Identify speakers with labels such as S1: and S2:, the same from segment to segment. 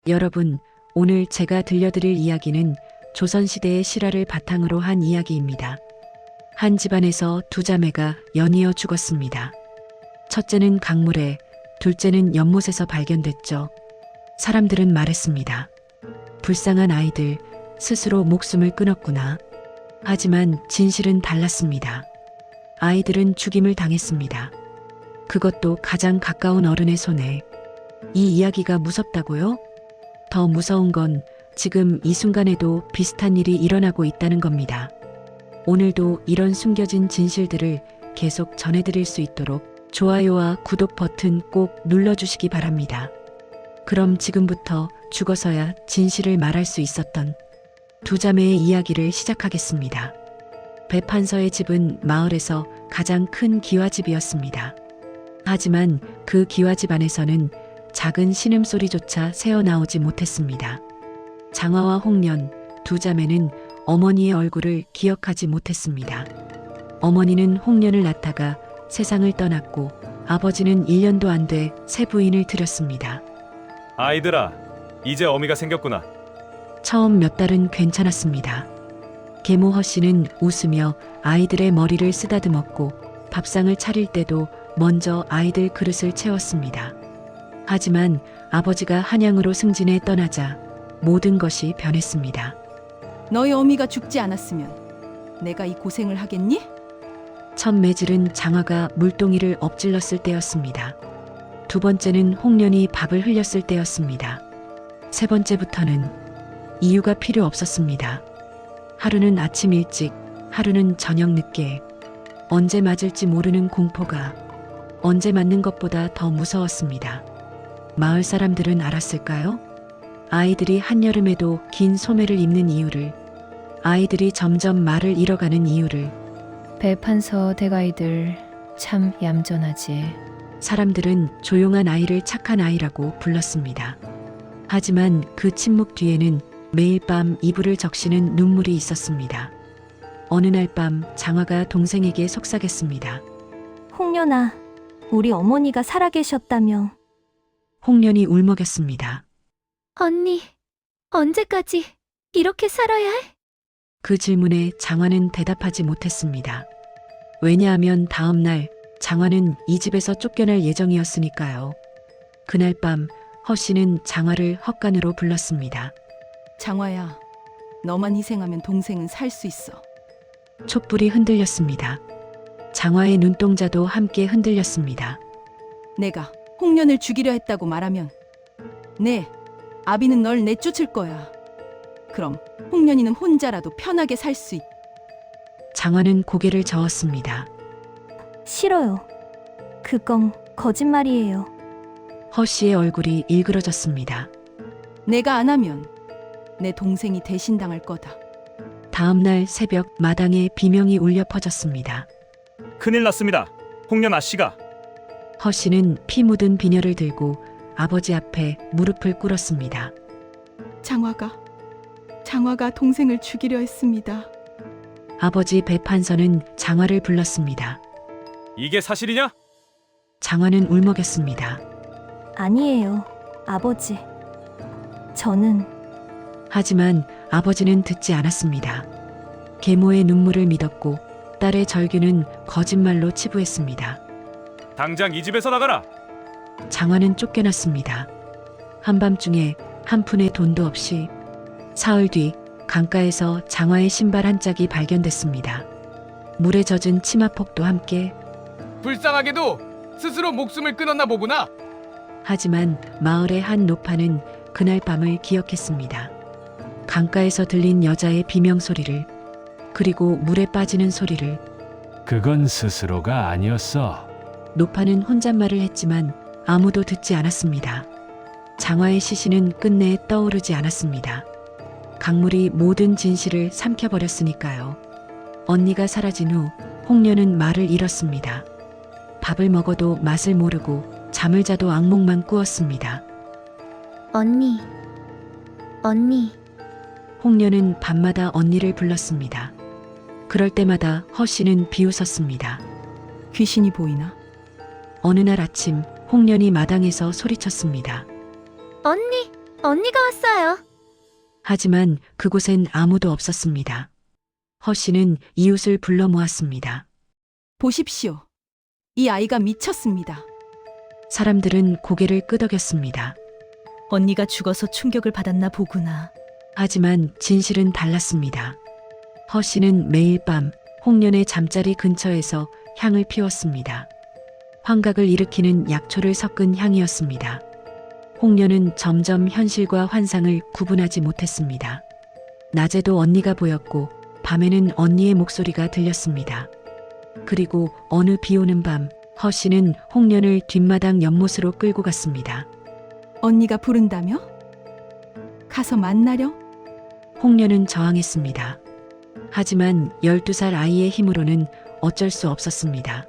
S1: 여러분, 오늘 제가 들려드릴 이야기는 조선시대의 실화를 바탕으로 한 이야기입니다. 한 집안에서 두 자매가 연이어 죽었습니다. 첫째는 강물에, 둘째는 연못에서 발견됐죠. 사람들은 말했습니다. 불쌍한 아이들, 스스로 목숨을 끊었구나. 하지만 진실은 달랐습니다. 아이들은 죽임을 당했습니다. 그것도 가장 가까운 어른의 손에. 이 이야기가 무섭다고요? 더 무서운 건 지금 이 순간에도 비슷한 일이 일어나고 있다는 겁니다. 오늘도 이런 숨겨진 진실들을 계속 전해드릴 수 있도록 좋아요와 구독 버튼 꼭 눌러주시기 바랍니다. 그럼 지금부터 죽어서야 진실을 말할 수 있었던 두 자매의 이야기를 시작하겠습니다. 배판서의 집은 마을에서 가장 큰 기와집이었습니다. 하지만 그 기와집 안에서는 작은 신음소리조차 새어나오지 못했습니다. 장화와 홍련, 두 자매는 어머니의 얼굴을 기억하지 못했습니다. 어머니는 홍련을 낳다가 세상을 떠났고 아버지는 1년도 안 돼 새 부인을 들였습니다.
S2: 아이들아, 이제 어미가 생겼구나.
S1: 처음 몇 달은 괜찮았습니다. 계모 허씨는 웃으며 아이들의 머리를 쓰다듬었고 밥상을 차릴 때도 먼저 아이들 그릇을 채웠습니다. 하지만 아버지가 한양으로 승진해 떠나자 모든 것이 변했습니다.
S3: 너희 어미가 죽지 않았으면 내가 이 고생을 하겠니?
S1: 첫 매질은 장화가 물동이를 엎질렀을 때였습니다. 두 번째는 홍련이 밥을 흘렸을 때였습니다. 세 번째부터는 이유가 필요 없었습니다. 하루는 아침 일찍, 하루는 저녁 늦게. 언제 맞을지 모르는 공포가 언제 맞는 것보다 더 무서웠습니다. 마을 사람들은 알았을까요? 아이들이 한여름에도 긴 소매를 입는 이유를, 아이들이 점점 말을 잃어가는 이유를.
S4: 배판서 대가이들 참 얌전하지.
S1: 사람들은 조용한 아이를 착한 아이라고 불렀습니다. 하지만 그 침묵 뒤에는 매일 밤 이불을 적시는 눈물이 있었습니다. 어느 날 밤 장화가 동생에게 속삭였습니다.
S5: 홍련아, 우리 어머니가 살아계셨다며.
S1: 홍련이 울먹였습니다.
S5: 언니, 언제까지 이렇게 살아야 해?
S1: 그 질문에 장화는 대답하지 못했습니다. 왜냐하면 다음 날 장화는 이 집에서 쫓겨날 예정이었으니까요. 그날 밤 허씨는 장화를 헛간으로 불렀습니다.
S3: 장화야, 너만 희생하면 동생은 살 수 있어.
S1: 촛불이 흔들렸습니다. 장화의 눈동자도 함께 흔들렸습니다.
S3: 내가 홍련을 죽이려 했다고 말하면 아비는 널 내쫓을 거야. 그럼 홍련이는 혼자라도 편하게 살 수 있.
S1: 장화는 고개를 저었습니다.
S5: 싫어요. 그건 거짓말이에요.
S1: 허씨의 얼굴이 일그러졌습니다.
S3: 내가 안 하면 내 동생이 대신 당할 거다.
S1: 다음 날 새벽 마당에 비명이 울려 퍼졌습니다.
S2: 큰일 났습니다. 홍련 아씨가.
S1: 허씨는 피 묻은 비녀를 들고 아버지 앞에 무릎을 꿇었습니다.
S3: 장화가 동생을 죽이려 했습니다.
S1: 아버지 배판서는 장화를 불렀습니다.
S2: 이게 사실이냐?
S1: 장화는 울먹였습니다.
S5: 아니에요, 아버지. 저는
S1: 하지만 아버지는 듣지 않았습니다. 계모의 눈물을 믿었고 딸의 절규는 거짓말로 치부했습니다.
S2: 당장 이 집에서 나가라.
S1: 장화는 쫓겨났습니다. 한밤중에 한 푼의 돈도 없이. 사흘 뒤 강가에서 장화의 신발 한 짝이 발견됐습니다. 물에 젖은 치마폭도 함께.
S6: 불쌍하게도 스스로 목숨을 끊었나 보구나.
S1: 하지만 마을의 한 노파는 그날 밤을 기억했습니다. 강가에서 들린 여자의 비명소리를, 그리고 물에 빠지는 소리를.
S7: 그건 스스로가 아니었어.
S1: 노파는 혼잣말을 했지만 아무도 듣지 않았습니다. 장화의 시신은 끝내 떠오르지 않았습니다. 강물이 모든 진실을 삼켜버렸으니까요. 언니가 사라진 후 홍련은 말을 잃었습니다. 밥을 먹어도 맛을 모르고 잠을 자도 악몽만 꾸었습니다.
S5: 언니.
S1: 홍련은 밤마다 언니를 불렀습니다. 그럴 때마다 허씨는 비웃었습니다.
S3: 귀신이 보이나?
S1: 어느 날 아침 홍련이 마당에서 소리쳤습니다.
S5: 언니, 언니가 왔어요.
S1: 하지만 그곳엔 아무도 없었습니다. 허 씨는 이웃을 불러 모았습니다.
S3: 보십시오. 이 아이가 미쳤습니다.
S1: 사람들은 고개를 끄덕였습니다.
S8: 언니가 죽어서 충격을 받았나 보구나.
S1: 하지만 진실은 달랐습니다. 허 씨는 매일 밤 홍련의 잠자리 근처에서 향을 피웠습니다. 환각을 일으키는 약초를 섞은 향이었습니다. 홍련은 점점 현실과 환상을 구분하지 못했습니다. 낮에도 언니가 보였고 밤에는 언니의 목소리가 들렸습니다. 그리고 어느 비 오는 밤 허 씨는 홍련을 뒷마당 연못으로 끌고 갔습니다.
S3: 언니가 부른다며? 가서 만나렴?
S1: 홍련은 저항했습니다. 하지만 12살 아이의 힘으로는 어쩔 수 없었습니다.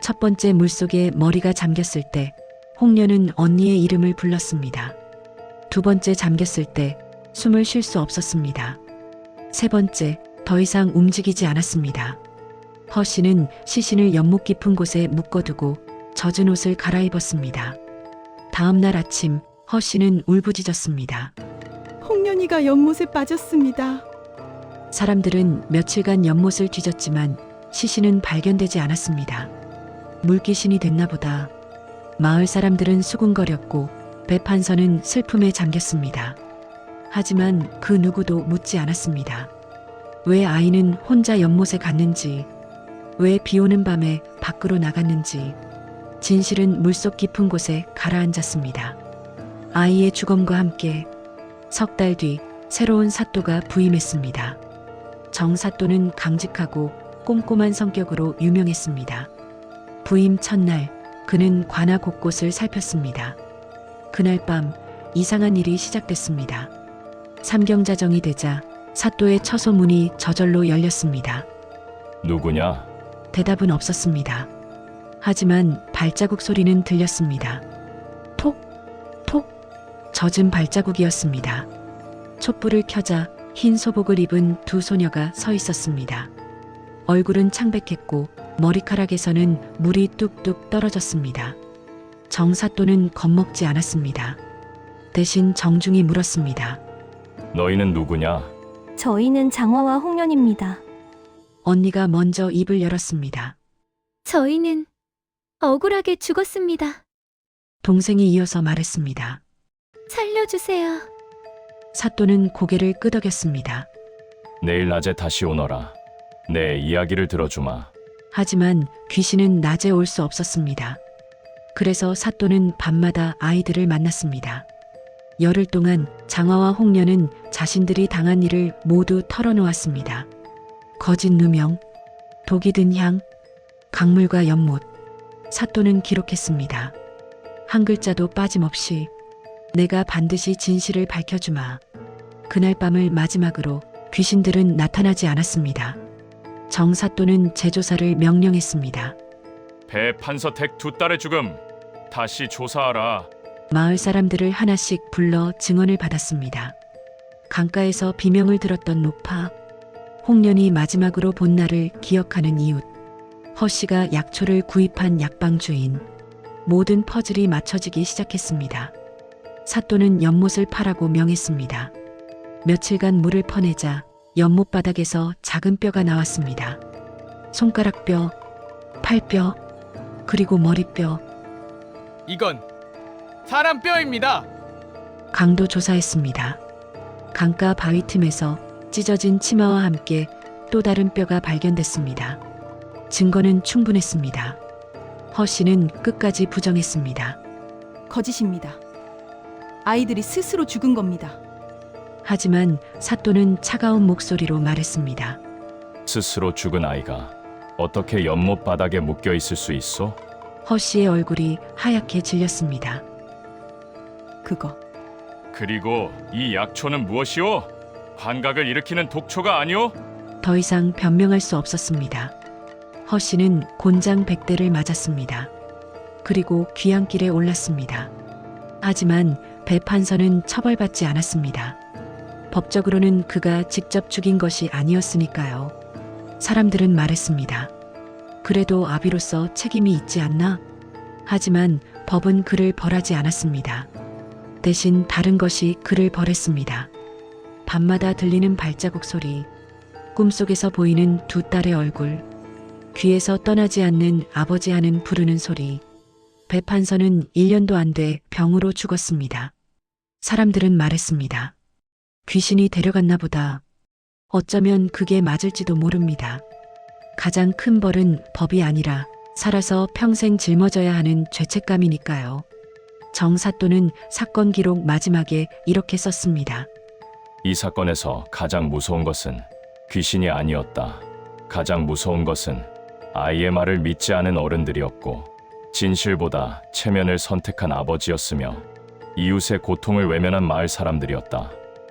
S1: 첫 번째 물속에 머리가 잠겼을 때 홍련은 언니의 이름을 불렀습니다. 두 번째 잠겼을 때 숨을 쉴 수 없었습니다. 세 번째, 더 이상 움직이지 않았습니다. 허 씨는 시신을 연못 깊은 곳에 묶어두고 젖은 옷을 갈아입었습니다. 다음 날 아침 허 씨는 울부짖었습니다.
S3: 홍련이가 연못에 빠졌습니다.
S1: 사람들은 며칠간 연못을 뒤졌지만 시신은 발견되지 않았습니다. 물귀신이 됐나 보다. 마을 사람들은 수군거렸고 배판서는 슬픔에 잠겼습니다. 하지만 그 누구도 묻지 않았습니다. 왜 아이는 혼자 연못에 갔는지, 왜 비 오는 밤에 밖으로 나갔는지, 진실은 물속 깊은 곳에 가라앉았습니다. 아이의 죽음과 함께 석 달 뒤 새로운 사또가 부임했습니다. 정사또는 강직하고 꼼꼼한 성격으로 유명했습니다. 부임 첫날 그는 관아 곳곳을 살폈습니다. 그날 밤 이상한 일이 시작됐습니다. 삼경자정이 되자 사또의 처소문이 저절로 열렸습니다.
S7: 누구냐?
S1: 대답은 없었습니다. 하지만 발자국 소리는 들렸습니다. 톡, 톡, 젖은 발자국이었습니다. 촛불을 켜자 흰 소복을 입은 두 소녀가 서 있었습니다. 얼굴은 창백했고 머리카락에서는 물이 뚝뚝 떨어졌습니다. 정사또는 겁먹지 않았습니다. 대신 정중히 물었습니다.
S7: 너희는 누구냐?
S5: 저희는 장화와 홍련입니다.
S1: 언니가 먼저 입을 열었습니다.
S5: 저희는 억울하게 죽었습니다.
S1: 동생이 이어서 말했습니다.
S5: 살려주세요.
S1: 사또는 고개를 끄덕였습니다.
S7: 내일 낮에 다시 오너라. 내 이야기를 들어주마.
S1: 하지만 귀신은 낮에 올 수 없었습니다. 그래서 사또는 밤마다 아이들을 만났습니다. 열흘 동안 장화와 홍련은 자신들이 당한 일을 모두 털어놓았습니다. 거짓 누명, 독이 든 향, 강물과 연못. 사또는 기록했습니다. 한 글자도 빠짐없이 내가 반드시 진실을 밝혀주마. 그날 밤을 마지막으로 귀신들은 나타나지 않았습니다. 정사또는 재조사를 명령했습니다.
S7: 배판서택 두 딸의 죽음 다시 조사하라.
S1: 마을 사람들을 하나씩 불러 증언을 받았습니다. 강가에서 비명을 들었던 노파, 홍련이 마지막으로 본 날을 기억하는 이웃, 허 씨가 약초를 구입한 약방 주인, 모든 퍼즐이 맞춰지기 시작했습니다. 사또는 연못을 파라고 명했습니다. 며칠간 물을 퍼내자 연못 바닥에서 작은 뼈가 나왔습니다. 손가락뼈, 팔뼈, 그리고 머리뼈.
S6: 이건 사람 뼈입니다.
S1: 강도 조사했습니다. 강가 바위 틈에서 찢어진 치마와 함께 또 다른 뼈가 발견됐습니다. 증거는 충분했습니다. 허 씨는 끝까지 부정했습니다.
S3: 거짓입니다. 아이들이 스스로 죽은 겁니다.
S1: 하지만 사또는 차가운 목소리로 말했습니다.
S7: 스스로 죽은 아이가 어떻게 연못 바닥에 묶여 있을 수 있어?
S1: 허 씨의 얼굴이 하얗게 질렸습니다.
S3: 그거
S7: 그리고 이 약초는 무엇이오? 환각을 일으키는 독초가 아니오?
S1: 더 이상 변명할 수 없었습니다. 허 씨는 곤장 100대를 맞았습니다. 그리고 귀향길에 올랐습니다. 하지만 배판서는 처벌받지 않았습니다. 법적으로는 그가 직접 죽인 것이 아니었으니까요. 사람들은 말했습니다. 그래도 아비로서 책임이 있지 않나? 하지만 법은 그를 벌하지 않았습니다. 대신 다른 것이 그를 벌했습니다. 밤마다 들리는 발자국 소리, 꿈속에서 보이는 두 딸의 얼굴, 귀에서 떠나지 않는 아버지 하는 부르는 소리. 배판서는 1년도 안 돼 병으로 죽었습니다. 사람들은 말했습니다. 귀신이 데려갔나 보다. 어쩌면 그게 맞을지도 모릅니다. 가장 큰 벌은 법이 아니라 살아서 평생 짊어져야 하는 죄책감이니까요. 정사또는 사건 기록 마지막에 이렇게 썼습니다.
S7: 이 사건에서 가장 무서운 것은 귀신이 아니었다. 가장 무서운 것은 아이의 말을 믿지 않은 어른들이었고 진실보다 체면을 선택한 아버지였으며 이웃의 고통을 외면한 마을 사람들이었다.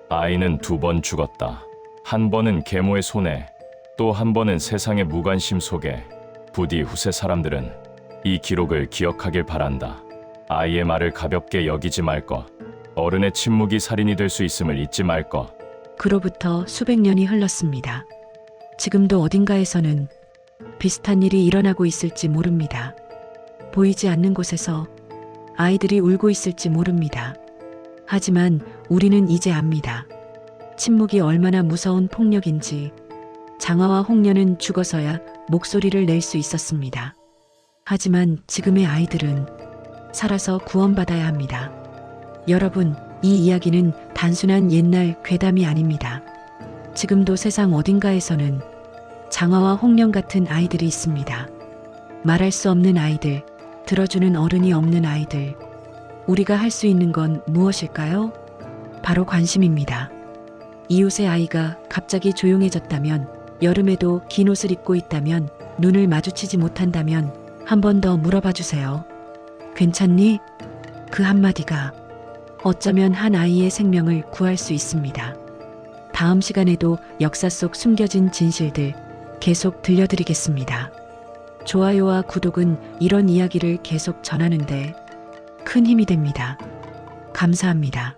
S7: 아이는 2번 죽었다. 한 번은 계모의 손에, 또 한 번은 세상의 무관심 속에. 부디 후세 사람들은 이 기록을 기억하길 바란다. 아이의 말을 가볍게 여기지 말 것. 어른의 침묵이 살인이 될 수 있음을 잊지 말 것.
S1: 그로부터 수백 년이 흘렀습니다. 지금도 어딘가에서는 비슷한 일이 일어나고 있을지 모릅니다. 보이지 않는 곳에서 아이들이 울고 있을지 모릅니다. 하지만 우리는 이제 압니다. 침묵이 얼마나 무서운 폭력인지. 장화와 홍련은 죽어서야 목소리를 낼 수 있었습니다. 하지만 지금의 아이들은 살아서 구원받아야 합니다. 여러분, 이 이야기는 단순한 옛날 괴담이 아닙니다. 지금도 세상 어딘가에서는 장화와 홍련 같은 아이들이 있습니다. 말할 수 없는 아이들, 들어주는 어른이 없는 아이들. 우리가 할 수 있는 건 무엇일까요? 바로 관심입니다. 이웃의 아이가 갑자기 조용해졌다면, 여름에도 긴 옷을 입고 있다면, 눈을 마주치지 못한다면 한 번 더 물어봐 주세요. 괜찮니? 그 한마디가 어쩌면 한 아이의 생명을 구할 수 있습니다. 다음 시간에도 역사 속 숨겨진 진실들 계속 들려드리겠습니다. 좋아요와 구독은 이런 이야기를 계속 전하는데 큰 힘이 됩니다. 감사합니다.